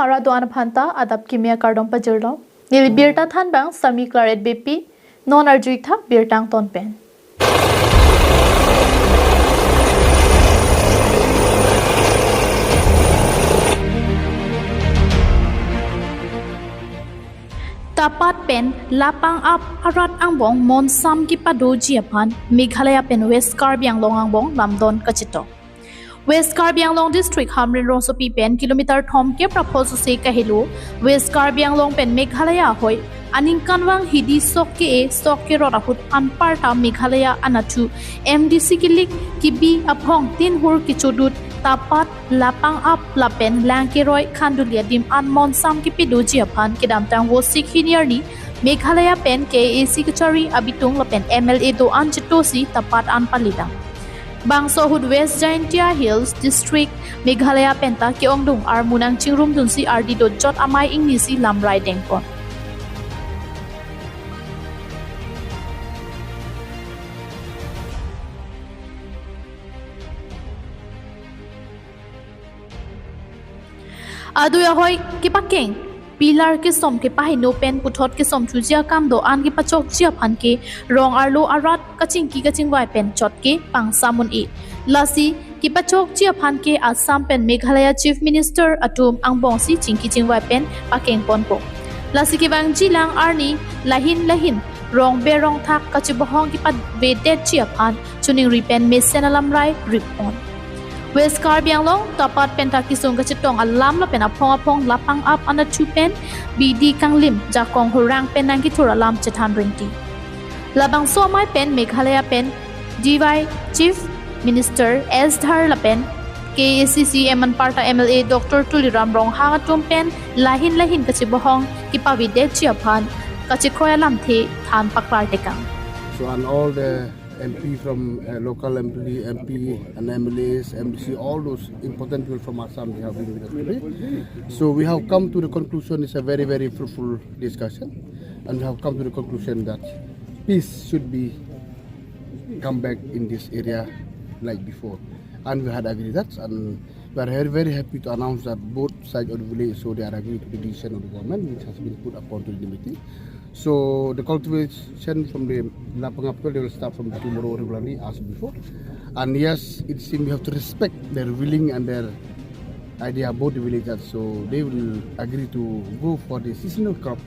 hara doan phanta adap kimia kardom pajirlo. Nil birta than bang sami claret BP non arjui tha birtang ton pen. Tapat pen lapang up arat angbong mon sam ki pado jiapan Meghalaya pen West Karbi Anglong angbong lamdon kachito. West Karbi Anglong district hamrin rongsopi pen kilometer thom ke praposo se kahilo West Karbi Anglong pen Meghalaya hoi aning kanwang hidi sok ke rorahut anparta Meghalaya anatu MDC kilik kibi aphong tin hur kichodut tapat lapang up lapen langkeroi khandulia dim anmon sam ki pidu jiapan kedam tang wo sik hiniarni Meghalaya pen KAC kachari abitung lapen MLA do anchitosi tapat anpalidang Bangso hud West Jaintia Hills district Meghalaya penta ke ongdung ar munang chingrum dunsi RD do jot amai ingnisi lamrai dengpon Aduya hoi kipakeng pilar ke som ke pahino pen puthot ke som chujia kam do an ke pachok chia phan ke rong arlo arat kaching wai pen chot ke pang samun e lasi ki pachok chia phan ke Assam pen Meghalaya Chief Minister atum angbong si chingki wai pen pakeng ponpo lasi ki bang jilang arni lahin rong berong thak kachibohong ki pat vedet chia phan chuning ripen mesenalam rai ripon West Karbi Anglong tapat penta kisung kachitong alam la pen apong lapang up ana chu pen BD kanglim jakong hurang pen nang kitur alam chethan ringti labang so mai pen Meghalaya pen DY Chief Minister S Dhar la pen KACCM parta MLA Dr Tuliram Rong Hangatum pen lahin kachibohong kipavide chiaphan kachikhoya lamthe than pakpar tekang so and all the MP from local MP and MLAs, MDC, all those important people from Assam, they have been with us today. So we have come to the conclusion, it's a very, very fruitful discussion, and we have come to the conclusion that peace should be come back in this area like before. And we had agreed that, and we are very, very happy to announce that both sides of the village, so they are agreed to the decision of the government, which has been put upon to the meeting. So the cultivation from the lapang up they will start from tomorrow regularly as before. And yes, it seems we have to respect their willing and their idea about the villagers. So they will agree to go for the seasonal crop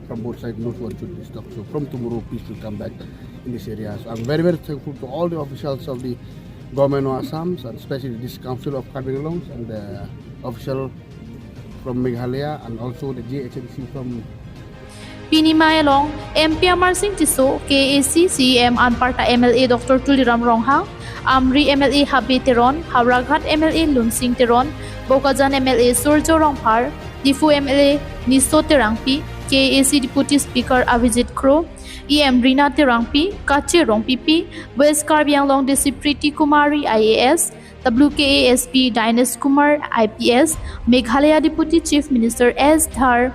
from both sides. Not one should be stopped. So from tomorrow, peace will come back in this area. So I'm very, very thankful to all the officials of the government of Assam, and especially this council of Karbi Anglong and the official from Meghalaya and also the JHMC from Pinimay Long, MP Amar Singh Tiso, KACCM Anparta MLA Dr. Tuliram Ronghang, Amri MLA Habi Teron, Havraghat MLA Lunsing Teron, Bokajan MLA Surjo Rongpar, Difu MLA Niso Terangpi, KAC Deputy Speaker Avijit Kro, EM Rina Terangpi, Kache Rongpipi, West Karbi Anglong DC Priti Kumari IAS, WKASP Dines Kumar IPS, Meghalaya Deputy Chief Minister S. Dhar,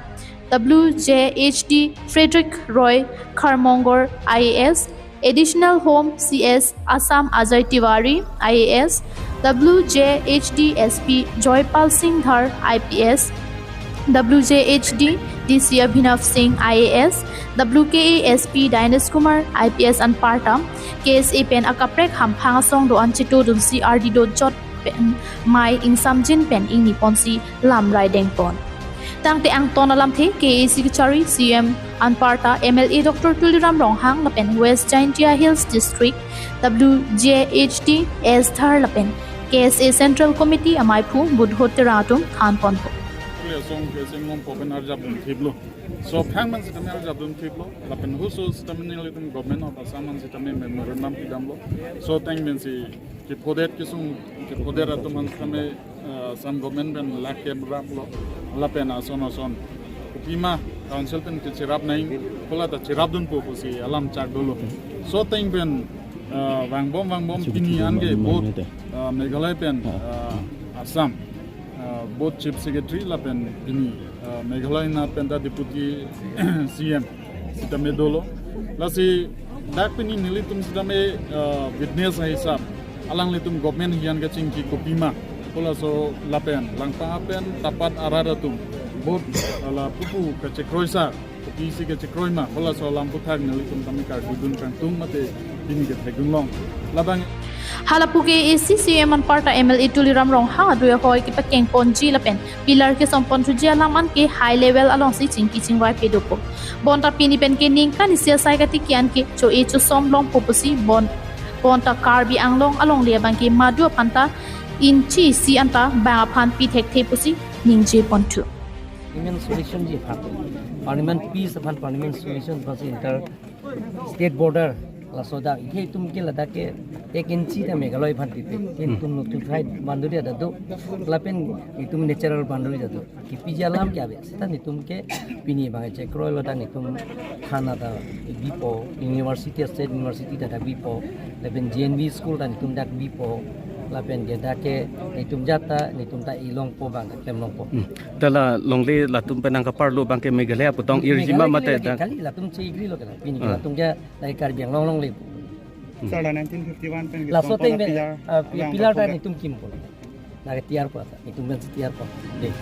WJHD Frederick Roy Kharmongor IAS, Additional Home CS Assam Ajay Tiwari IAS, WJHD SP Joypal Singh Dhar IPS, WJHD DC Abhinav Singh IAS, WKASP Dines Kumar IPS and Partam, KSA Pen Akaprek Hamphanga Song do Anchito Dunsi RD do Jot Pen Mai Ing Samjin Pen Ing Niponsi Lam Riding Pon. Tangte ang tonalam the KAC Kachari CM Anparta MLA Dr. Tuliram Ronghang lapen West Jaintia Hills District WJHD S Dhar lapen KSA Central Committee Amaipu Budhoteratum Khanponpo So pangman sitamel jabdun tiplo lapen husu sitamel itum government of Assam sitamel memorandum pidamlo so tang mensi ki podet kisum ki poder atuman sitamel some government ben lakke braplo lapen ason pima council pen ki chirap nai kola ta chirap dun po si alam chak dolo so tang ben wangbom pini ange bot Meghalaya pen Assam both chief secretary lapen pini Meghalaya na penta deputy CM sitame dolo lasi dak pini nilitum sitame witness hisab alang litum government hian ka chingki kopima pola so lapen langpa pen tapat araratum bot ala pupu ka chekroisa PC ka chekroima bola so lam puthak nalitum tamikar dudun kan tum mate dini ke thegulong labang halapuke ACCM an parta MLA tuliram rong hang adu hoi ki pakeng ponji lapen pilar ke sompon thujia laman ke high level along si chingki chingwai pedopo bonta pini pen ke ning kan sia sai gati kian ke cho e cho som long popusi bonta karbi anglong along le bang ke madu panta inchi si anta ba phan pi thek the pusi ningje pontu Parliament solution ji phat parliament peace upon parliament solution was inter state border la soda ke tum ke lada ke 1 inchi ta megaloi phat dipe in tum notified banduri da do lapen itum natural banduri da do ki pijalam kya be seta ni tum ke pini ba che kroi lada ni tum khana da bipo university state university da bipo lapen GNV school da ni tum da bipo lapen ge da ke ni tum jata ni tum ta ilong po bang kem long po dala longli la tum penang ka parlo bang ke megalaya putong irjima mate da kali la tum che igri lo kana pini la tum ja dai kar biang long long le Sala 1951 pen la so teng pilar ta ni tum kim po na ke tiar po ni tum ben tiar po de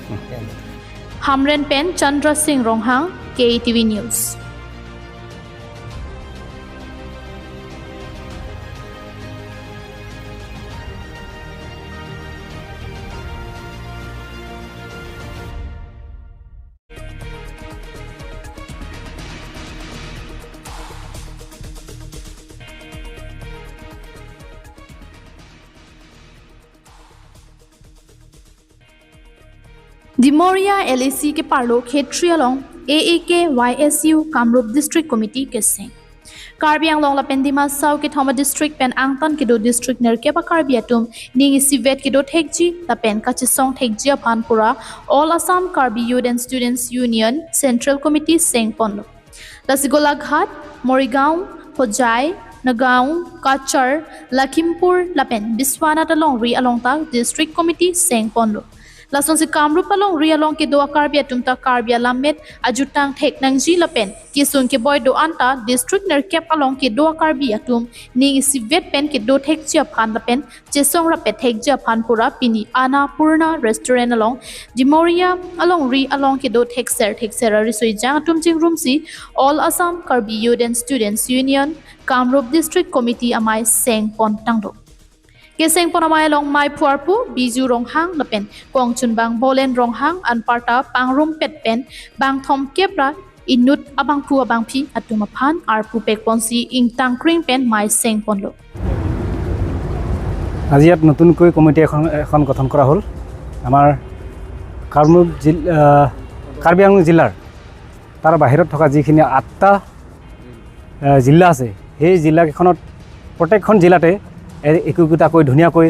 Hamren Pen Chandra Singh Ronghang KATV News Dimoria LAC के पार्लो क्षेत्रीय लोंग AAK YSU Kamrup district committee के सिंह कार्बी आंगलोंग लापेंडिमा साउ के थोमा district pen आंगतन के दो डिस्ट्रिक्ट नरके बा कार्बी अटुम निंग सिवेट के दो थेकजी लापेन काचिसोंग थेकजी अफानपुरा all Assam Karbi youth and students union central committee सिंह पोंलो लसिगोला घाट मोरिगांव होजाई नगांव काचर लखीमपुर लापेन बिस्वानाथ अलोंग री अलोंग डिस्ट्रिक्ट कमिटी सिंह पोंलो Lason si Kamrup along rialong ke doa karbia tumta karbia lamet ajutang thek nang ji lapen kisun ke boy do anta district ner kep along ke doa karbia tum ni si vet pen ke do thek ji aphan lapen chesong ra pe thek ji aphan pura pini ana purna restaurant along Dimoria along ri along ke do thek ser risoi jang tum jing room si all Assam Karbi Youth and Students Union Kamrup District Committee amai seng pon tangdo Keseng ponamai long mai puarpu biju ronghang lapen kongchun bang bolen ronghang anparta pangrum pet pen bang thom kepra inut abang pu abang phi atuma phan arpu pek ponsi ing tangkring pen mai seng ponlo আজিয়াত নতুনকৈ committee এখন গঠন কৰা হ'ল আমাৰ কাৰ্বি আংলং জিলাৰ তাৰ বাহিৰত থকা যিখিনি 8টা জিলা আছে সেই জিলাকেইখনত প্ৰত্যেকখন জিলাতে একোটাকৈ ধুনীয়াকৈ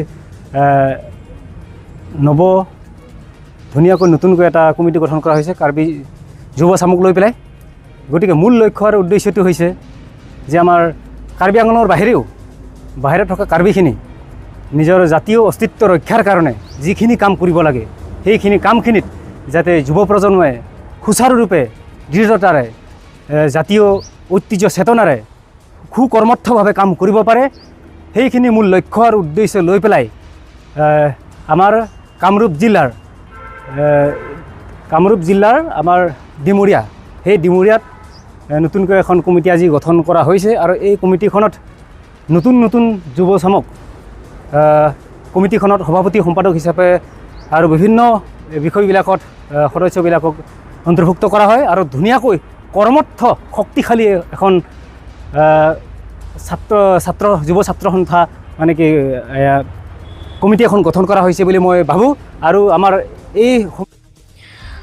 ধুনীয়াকৈ নতুনকৈ এটা কমিটি গঠন কৰা হৈছে কাৰ্বি যুৱ চামক লৈ পেলাই গতিকে মূল লক্ষ্য আৰু উদ্দেশ্যটো হৈছে যে আমাৰ কাৰ্বি আংলঙৰ বাহিৰত থকা কাৰ্বিখিনি নিজৰ জাতীয় অস্তিত্ব ৰক্ষাৰ কাৰণে যিখিনি কাম কৰিব লাগে সেইখিনি কামখিনিত যাতে যুৱ প্ৰজন্মই সুচাৰুৰূপে দৃঢ়তাৰে জাতীয় ঐতিহ্য চেতনাৰে সুকৰ্মঠভাৱে কাম কৰিব পাৰে সেইখিনি মূল লক্ষ্য আৰু উদ্দেশ্য লৈ পেলাই আমাৰ কামৰূপ জিলাৰ আমাৰ ডিমুৰিয়া সেই ডিমুৰিয়াত নতুনকৈ এখন কমিটি আজি গঠন কৰা হৈছে আৰু এই কমিটিখনত নতুন যুৱ চামক কমিটিখনত সভাপতি সম্পাদক হিচাপে আৰু বিভিন্ন বিষয়বিলাকত সদস্যবিলাকক অন্তৰ্ভুক্ত কৰা হয় আৰু ধুনীয়াকৈ কৰ্মঠ শক্তিশালী এখন যুৱ ছাত্ৰ সন্থা মানে কি কমিটি এখন গঠন কৰা হৈছে বুলি মই ভাবোঁ আৰু আমাৰ এই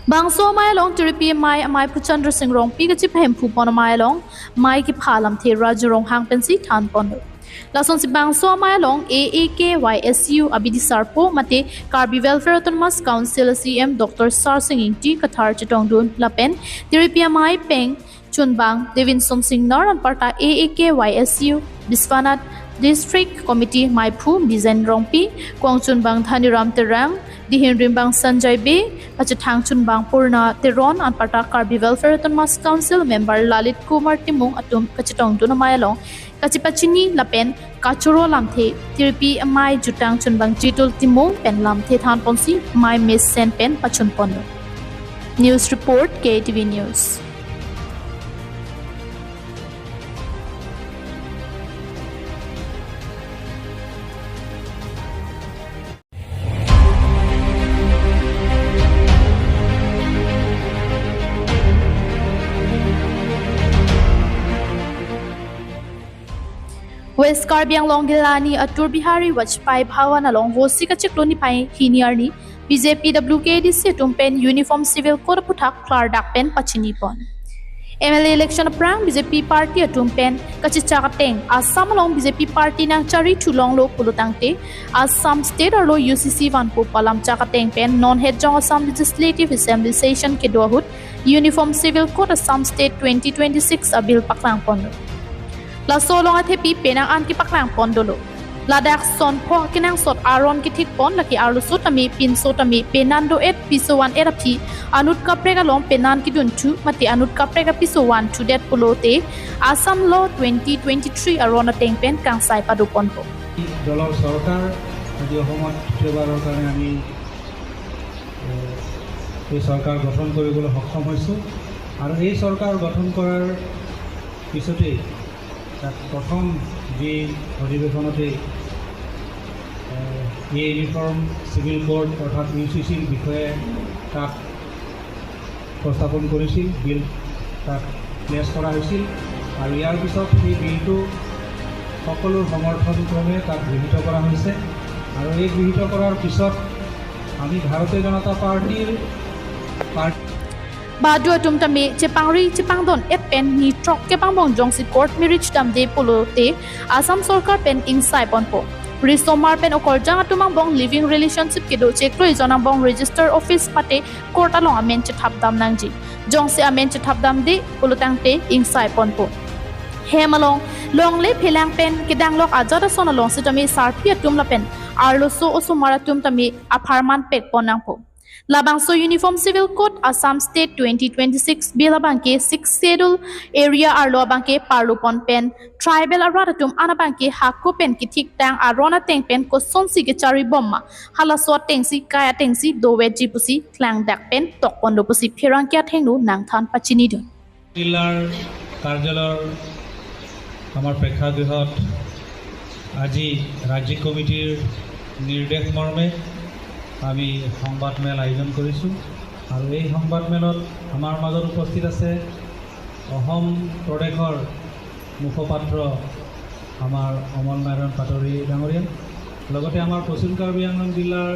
Bangso mai long tiripi mai Puchandra Singh Rong pigachi phem phu pon mai long mai ki phalam the Raju Rong hang pensi than pon Lason si Bangso mai long AAK YSU abidi sarpo mate Karbi Welfare Autonomous Council CM Dr. Sar Singh Ingti Kathar Chitong Dun Lapen tiripi mai peng Chunbang Devinson Singh Naran parta AAK YSU Biswanath District Committee Mai Phu Bizen Rongpi Kwangchun Bang Thaniram Terang Dihin Rimbang Sanjay Be Pachithang Chunbang Purna Teron and Parta Karbi Welfare Autonomous Council member Lalit Kumar Timung Atum Kachitong Dunamayalong Kachipachini Lapen Kachuro Lamthe Tirpi Mai Jutang Chunbang Jitul Timung Pen Lamthe Than Ponsi Mai Miss Sen Pen Pachun Pondo News Report KATV News. West Karbi Anglong Gilani Atur Bihari Wajpai Bhawan along Vosika Chikloni Pai Hiniarni BJP WKDC Tumpen Uniform Civil Code Putak Klar Dakpen Pachinipon. MLA election prang BJP party Tumpen Kachichakateng Assam along BJP party nang Chari Chulong Lo Pulutangte Assam State or Lo UCC Vanpo Palam Chakateng Pen Non-Head Jong Assam Legislative Assembly Session Kedohut Uniform Civil Code Assam State 2026 Abil Paklang Pondo. La solong at hepi penang an ki paklang pondolo. La dak son po kinang sot aron ki thik pon la ki arlo sotami pin sotami penando et piso 1 erapi anut kaprega long penan ki dunchu mati anut kaprega piso 1 to that polote Assam law 2023 arona teng pen kang sai padu ponpo. দলৰ চৰকাৰ আজি অসমত তৃতীয়বাৰৰ কাৰণে আমি এই চৰকাৰ গঠন কৰিবলৈ সক্ষম হৈছোঁ আৰু এই চৰকাৰ গঠন কৰাৰ পিছতেই প্ৰথম যি অধিৱেশনতে এই ইউনিফৰ্ম চিভিল কোড অৰ্থাৎ UCCৰ বিষয়ে তাক প্ৰস্তাৱন কৰিছিল বিল তাক প্লেছ কৰা হৈছিল আৰু ইয়াৰ পিছত সেই বিলটো সকলো সমৰ্থন ক্ৰমে তাক গৃহীত কৰা হৈছে আৰু এই গৃহীত কৰাৰ পিছত আমি ভাৰতীয় জনতা পাৰ্টিৰ Badua tum tami Chepangri Chepangdon et pen ni trok ke pangbong jong si court mirich dam de polo te Assam Sarkar pen insai ponpo. Risomar pen okor jang atumang bong living relationship kedo chekro izonang bong register office pate court along amen chethap dam nangji. Jong se amen chethap dam de polo tang te insai ponpo. Hemalong long le phelang pen kedang lok ajara son along se tami sarpi atum la pen arlo so osumara tum tami aparman pek ponang po. Labangso Uniform Civil Code Assam State 2026 Bilabangke 6 Schedule Area Arlo Banke Parlupon Pen Tribal Aradatum Anabanke Hako Pen Kitik Tang Arona Teng Pen Kosonsi Gechari Bomma Halasot Tengsi Kaya Tengsi Doweji Pusi Klang Dak Pen Tokpondo Pusi Pirangkia Tengnu Nangthan Pachinidun জিলাৰ কাৰ্যালয়ৰ আমাৰ প্ৰেক্ষাগৃহত আজি ৰাজ্যিক কমিটিৰ নিৰ্দেশ মৰ্মে আমি সংবাদমেল আয়োজন কৰিছোঁ আৰু এই সংবাদমেলত আমাৰ মাজত উপস্থিত আছে অসম প্ৰদেশৰ মুখপাত্ৰ আমাৰ অমল নাৰায়ণ পাটৰি ডাঙৰীয়া লগতে আমাৰ পশ্চিম কাৰ্বি আংলং জিলাৰ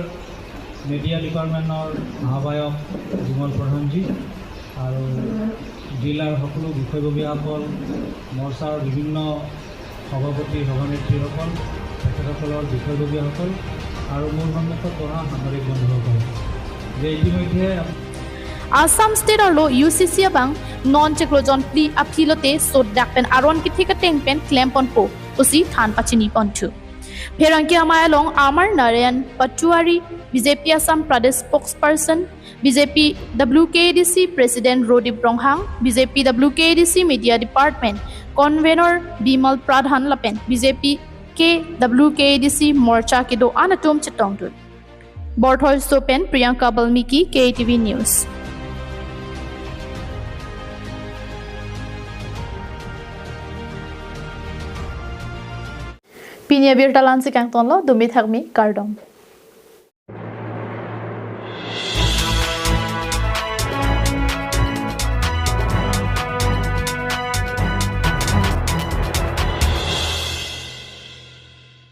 মিডিয়া ডিপাৰ্টমেণ্টৰ আহ্বায়ক বিমল প্ৰধানজী আৰু জিলাৰ সকলো বিষয়ববীয়াসকল মৰ্চাৰ বিভিন্ন সভাপতি সভানেত্ৰীসকল তেখেতসকলৰ বিষয়ববীয়াসকল আৰু মোৰ সন্মুখত বহা সাংবাদিক বন্ধুসকল যে ইতিমধ্যে Assam State or Lo UCC abang non cheklojon pli aphilote so dakpen aron ki thika tengpen clampon po usi than pachini pontu Pherangki amayalong Amar Narayan Patuari BJP Assam Pradesh spokesperson BJP WKDC President Rodip Ronghang BJP WKDC Media Department Convener Bimal Pradhan Lapen BJP WKDC Morcha Kido Anatum Chetongdun Borthol Sopen Priyanka Balmiki KATV News Pinya Birtalan si Kang Tonlo Dumi Thagmi Kardom